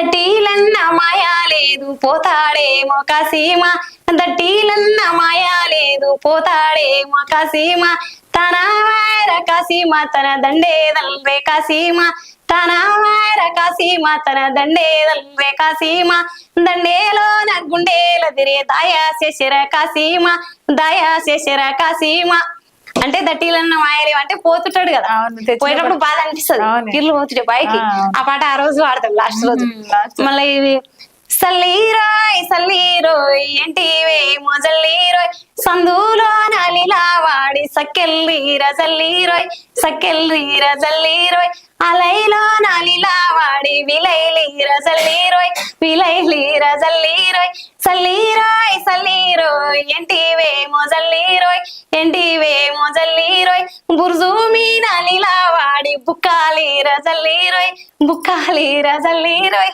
దట్టీలన్న మాయా లేదు పోతాడేమో కాసీమ దట్టీలన్న మాయా లేదు పోతాడేమో కాసీమ తన వైర కాసీమ తన దండేదల్వే కాసీమ తన వైర కాసీమ తన దండేదల్వే కాసీమ దండేలో నా గుండేల తిరిగే దాయా శశిర కాసీమ దాయా శశిర కాసీమ అంటే దట్టీలన్న మాయలేవు అంటే పోతుంటాడు కదా పోయేటప్పుడు బాధ అనిపిస్తుంది కిర్లు పోతుంటే పైకి ఆ పాట ఆ రోజు ఆడతాడు లాస్ట్ రోజు మళ్ళీ ఇవి సల్లీరోయ్ సల్లీరోయ్ ఏంటివే మొజల్లీరోయ్ సందులో నలిలా వాడి సక్కెల్లీర జల్లీరోయ్ సక్కెల్లీర జల్లీరోయ్ అలైలో నలిలా వాడి విలైలీర జల్లీరోయ్ విలైలీర జల్లీరోయ్ సల్లీరోయ్ సల్లీరోయ్ ఏంటివే మొజల్లీరోయ్ ఏంటివే మొజల్లీరోయ్ బుర్జు మీ నలిలా వాడి బుక్కాలీర జల్లీరోయ్ బుక్కాలీర జల్లీరోయ్